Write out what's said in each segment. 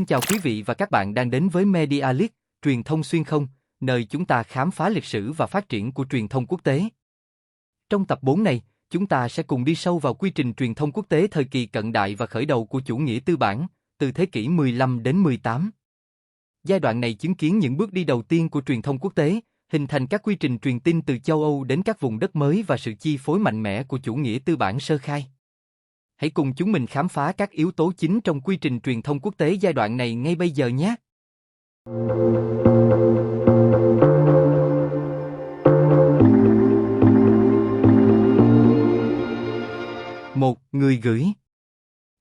Xin chào quý vị và các bạn đang đến với MediaLish, truyền thông xuyên không, nơi chúng ta khám phá lịch sử và phát triển của truyền thông quốc tế. Trong tập 4 này, chúng ta sẽ cùng đi sâu vào quy trình truyền thông quốc tế thời kỳ cận đại và khởi đầu của chủ nghĩa tư bản, từ thế kỷ 15 đến 18. Giai đoạn này chứng kiến những bước đi đầu tiên của truyền thông quốc tế, hình thành các quy trình truyền tin từ châu Âu đến các vùng đất mới và sự chi phối mạnh mẽ của chủ nghĩa tư bản sơ khai. Hãy cùng chúng mình khám phá các yếu tố chính trong quy trình truyền thông quốc tế giai đoạn này ngay bây giờ nhé. 1. Người gửi.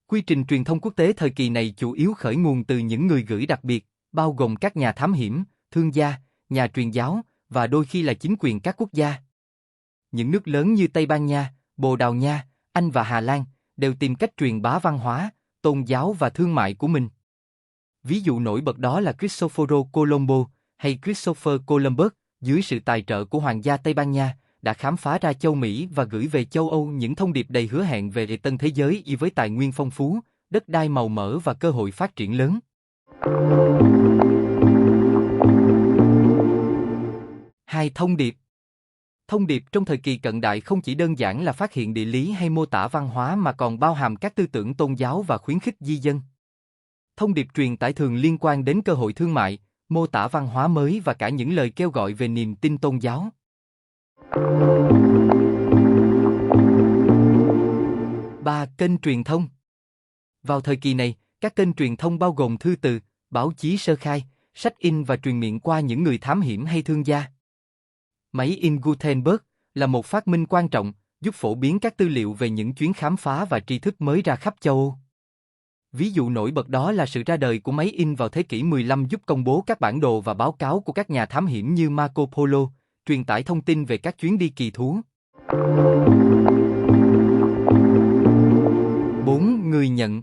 Quy trình truyền thông quốc tế thời kỳ này chủ yếu khởi nguồn từ những người gửi đặc biệt, bao gồm các nhà thám hiểm, thương gia, nhà truyền giáo và đôi khi là chính quyền các quốc gia. Những nước lớn như Tây Ban Nha, Bồ Đào Nha, Anh và Hà Lan đều tìm cách truyền bá văn hóa, tôn giáo và thương mại của mình. Ví dụ nổi bật đó là Cristoforo Colombo hay Christopher Columbus, dưới sự tài trợ của Hoàng gia Tây Ban Nha, đã khám phá ra châu Mỹ và gửi về châu Âu những thông điệp đầy hứa hẹn về tân thế giới với tài nguyên phong phú, đất đai màu mỡ và cơ hội phát triển lớn. 2. Thông điệp. Thông điệp trong thời kỳ cận đại không chỉ đơn giản là phát hiện địa lý hay mô tả văn hóa mà còn bao hàm các tư tưởng tôn giáo và khuyến khích di dân. Thông điệp truyền tải thường liên quan đến cơ hội thương mại, mô tả văn hóa mới và cả những lời kêu gọi về niềm tin tôn giáo. 3. Kênh truyền thông. Vào thời kỳ này, các kênh truyền thông bao gồm thư từ, báo chí sơ khai, sách in và truyền miệng qua những người thám hiểm hay thương gia. Máy in Gutenberg là một phát minh quan trọng, giúp phổ biến các tư liệu về những chuyến khám phá và tri thức mới ra khắp châu Âu. Ví dụ nổi bật đó là sự ra đời của máy in vào thế kỷ 15 giúp công bố các bản đồ và báo cáo của các nhà thám hiểm như Marco Polo, truyền tải thông tin về các chuyến đi kỳ thú. 4. Người nhận.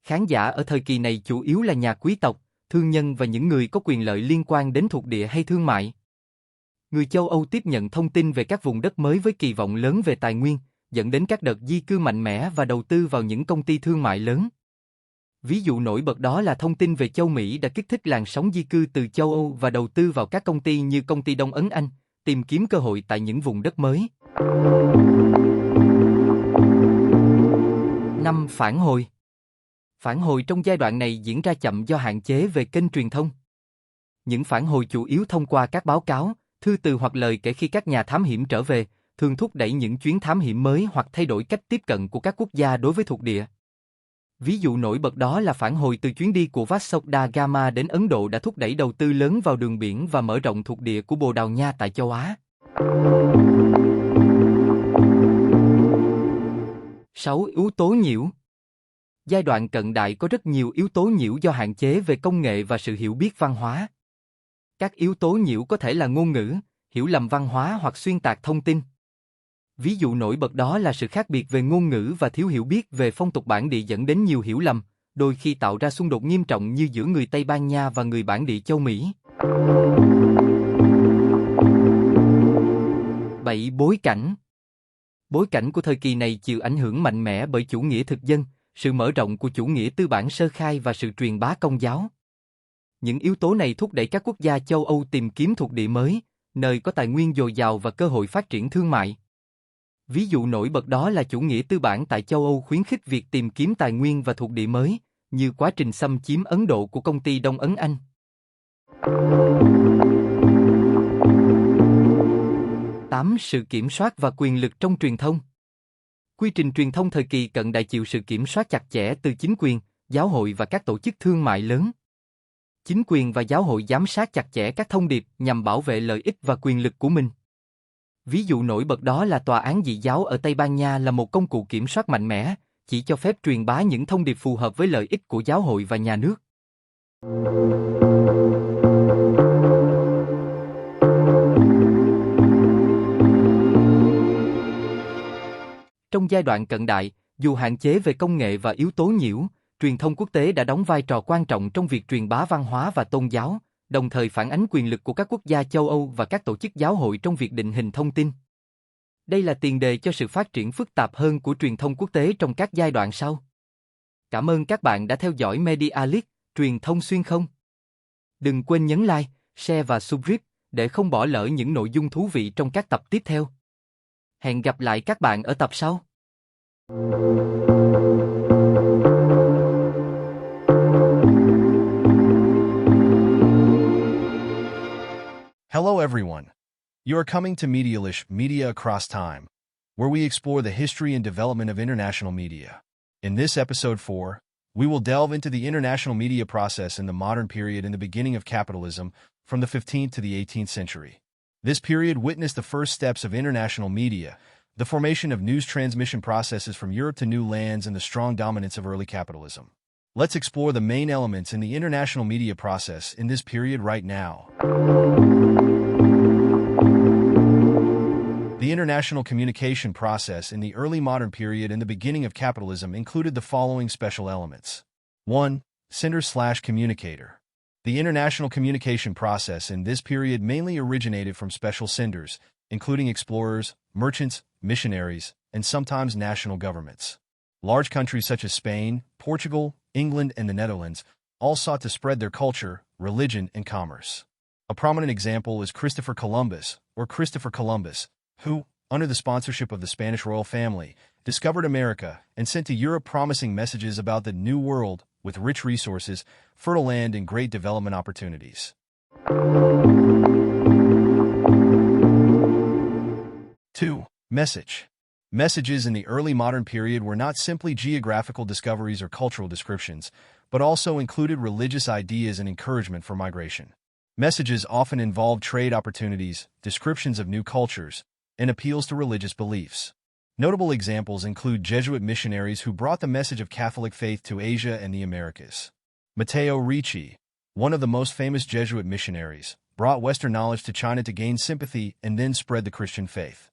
Khán giả ở thời kỳ này chủ yếu là nhà quý tộc, thương nhân và những người có quyền lợi liên quan đến thuộc địa hay thương mại. Người châu Âu tiếp nhận thông tin về các vùng đất mới với kỳ vọng lớn về tài nguyên, dẫn đến các đợt di cư mạnh mẽ và đầu tư vào những công ty thương mại lớn. Ví dụ nổi bật đó là thông tin về châu Mỹ đã kích thích làn sóng di cư từ châu Âu và đầu tư vào các công ty như công ty Đông Ấn Anh, tìm kiếm cơ hội tại những vùng đất mới. 5. Phản hồi. Phản hồi trong giai đoạn này diễn ra chậm do hạn chế về kênh truyền thông. Những phản hồi chủ yếu thông qua các báo cáo, thư từ hoặc lời kể khi các nhà thám hiểm trở về, thường thúc đẩy những chuyến thám hiểm mới hoặc thay đổi cách tiếp cận của các quốc gia đối với thuộc địa. Ví dụ nổi bật đó là phản hồi từ chuyến đi của Vasco da Gama đến Ấn Độ đã thúc đẩy đầu tư lớn vào đường biển và mở rộng thuộc địa của Bồ Đào Nha tại châu Á. 6. Yếu tố nhiễu. Giai đoạn cận đại có rất nhiều yếu tố nhiễu do hạn chế về công nghệ và sự hiểu biết văn hóa. Các yếu tố nhiễu có thể là ngôn ngữ, hiểu lầm văn hóa hoặc xuyên tạc thông tin. Ví dụ nổi bật đó là sự khác biệt về ngôn ngữ và thiếu hiểu biết về phong tục bản địa dẫn đến nhiều hiểu lầm, đôi khi tạo ra xung đột nghiêm trọng như giữa người Tây Ban Nha và người bản địa châu Mỹ. 7. Bối cảnh. Bối cảnh của thời kỳ này chịu ảnh hưởng mạnh mẽ bởi chủ nghĩa thực dân, sự mở rộng của chủ nghĩa tư bản sơ khai và sự truyền bá công giáo. Những yếu tố này thúc đẩy các quốc gia châu Âu tìm kiếm thuộc địa mới, nơi có tài nguyên dồi dào và cơ hội phát triển thương mại. Ví dụ nổi bật đó là chủ nghĩa tư bản tại châu Âu khuyến khích việc tìm kiếm tài nguyên và thuộc địa mới, như quá trình xâm chiếm Ấn Độ của công ty Đông Ấn Anh. 8. Sự kiểm soát và quyền lực trong truyền thông. Quy trình truyền thông thời kỳ cận đại chịu sự kiểm soát chặt chẽ từ chính quyền, giáo hội và các tổ chức thương mại lớn. Chính quyền và giáo hội giám sát chặt chẽ các thông điệp nhằm bảo vệ lợi ích và quyền lực của mình. Ví dụ nổi bật đó là tòa án dị giáo ở Tây Ban Nha là một công cụ kiểm soát mạnh mẽ, chỉ cho phép truyền bá những thông điệp phù hợp với lợi ích của giáo hội và nhà nước. Trong giai đoạn cận đại, dù hạn chế về công nghệ và yếu tố nhiễu, truyền thông quốc tế đã đóng vai trò quan trọng trong việc truyền bá văn hóa và tôn giáo, đồng thời phản ánh quyền lực của các quốc gia châu Âu và các tổ chức giáo hội trong việc định hình thông tin. Đây là tiền đề cho sự phát triển phức tạp hơn của truyền thông quốc tế trong các giai đoạn sau. Cảm ơn các bạn đã theo dõi MediaLish, truyền thông xuyên không? Đừng quên nhấn like, share và subscribe để không bỏ lỡ những nội dung thú vị trong các tập tiếp theo. Hẹn gặp lại các bạn ở tập sau. Hello everyone. You are coming to MediaLish, Media Across Time, where we explore the history and development of international media. In this episode 4, we will delve into the international media process in the modern period in the beginning of capitalism, from the 15th to the 18th century. This period witnessed the first steps of international media, the formation of news transmission processes from Europe to new lands, and the strong dominance of early capitalism. Let's explore the main elements in the international media process in this period right now. The international communication process in the early modern period and the beginning of capitalism included the following special elements. 1. Sender/communicator. The international communication process in this period mainly originated from special senders, including explorers, merchants, missionaries, and sometimes national governments. Large countries such as Spain, Portugal, England, and the Netherlands all sought to spread their culture, religion, and commerce. A prominent example is Christopher Columbus, who, under the sponsorship of the Spanish royal family, discovered America and sent to Europe promising messages about the New World with rich resources, fertile land, and great development opportunities. 2. Message. Messages in the early modern period were not simply geographical discoveries or cultural descriptions, but also included religious ideas and encouragement for migration. Messages often involved trade opportunities, descriptions of new cultures, and appeals to religious beliefs. Notable examples include Jesuit missionaries who brought the message of Catholic faith to Asia and the Americas. Matteo Ricci, one of the most famous Jesuit missionaries, brought Western knowledge to China to gain sympathy and then spread the Christian faith.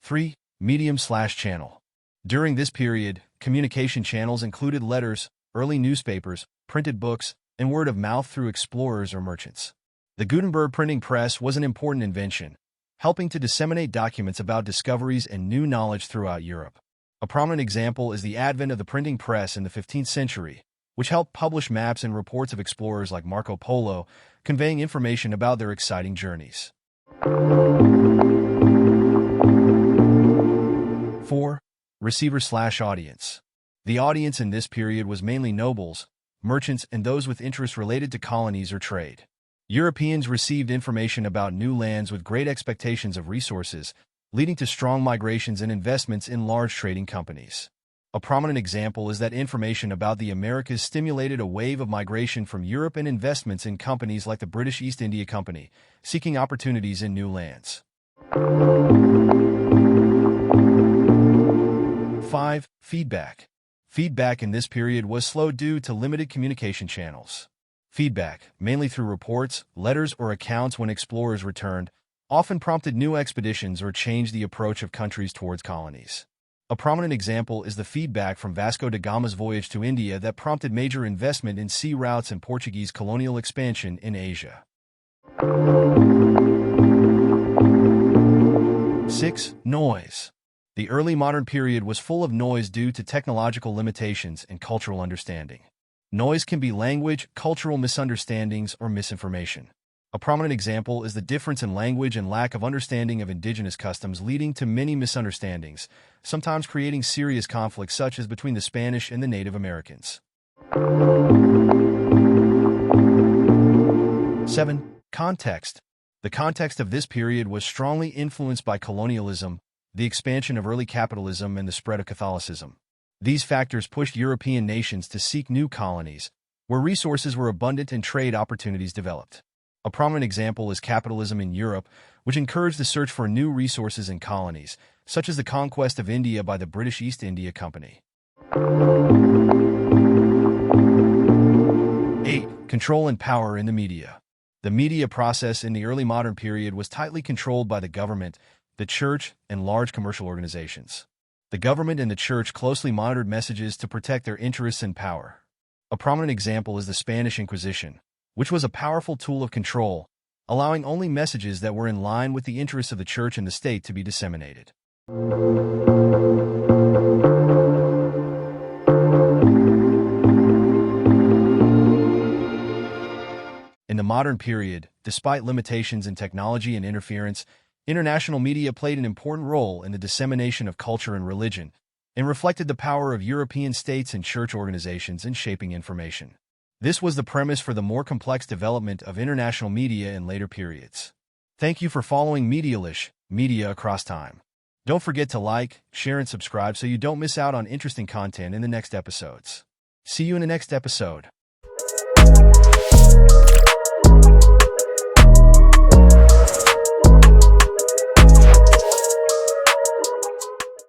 3. Medium/channel. During this period, communication channels included letters, early newspapers, printed books, and word of mouth through explorers or merchants. The Gutenberg printing press was an important invention, helping to disseminate documents about discoveries and new knowledge throughout Europe. A prominent example is the advent of the printing press in the 15th century, which helped publish maps and reports of explorers like Marco Polo, conveying information about their exciting journeys. 4. Receiver/audience. The audience in this period was mainly nobles, merchants, and those with interests related to colonies or trade. Europeans received information about new lands with great expectations of resources, leading to strong migrations and investments in large trading companies. A prominent example is that information about the Americas stimulated a wave of migration from Europe and investments in companies like the British East India Company, seeking opportunities in new lands. 5. Feedback. Feedback in this period was slow due to limited communication channels. Feedback, mainly through reports, letters, or accounts when explorers returned, often prompted new expeditions or changed the approach of countries towards colonies. A prominent example is the feedback from Vasco da Gama's voyage to India that prompted major investment in sea routes and Portuguese colonial expansion in Asia. 6. Noise. The early modern period was full of noise due to technological limitations and cultural understanding. Noise can be language, cultural misunderstandings, or misinformation. A prominent example is the difference in language and lack of understanding of indigenous customs, leading to many misunderstandings, sometimes creating serious conflicts such as between the Spanish and the Native Americans. 7. Context. The context of this period was strongly influenced by colonialism, the expansion of early capitalism, and the spread of Catholicism. These factors pushed European nations to seek new colonies, where resources were abundant and trade opportunities developed. A prominent example is capitalism in Europe, which encouraged the search for new resources and colonies, such as the conquest of India by the British East India Company. 8. Control and power in the media. The media process in the early modern period was tightly controlled by the government, the church, and large commercial organizations. The government and the church closely monitored messages to protect their interests and power. A prominent example is the Spanish Inquisition, which was a powerful tool of control, allowing only messages that were in line with the interests of the church and the state to be disseminated. In the modern period, despite limitations in technology and interference, international media played an important role in the dissemination of culture and religion, and reflected the power of European states and church organizations in shaping information. This was the premise for the more complex development of international media in later periods. Thank you for following MediaLish, media across time. Don't forget to like, share, and subscribe so you don't miss out on interesting content in the next episodes. See you in the next episode.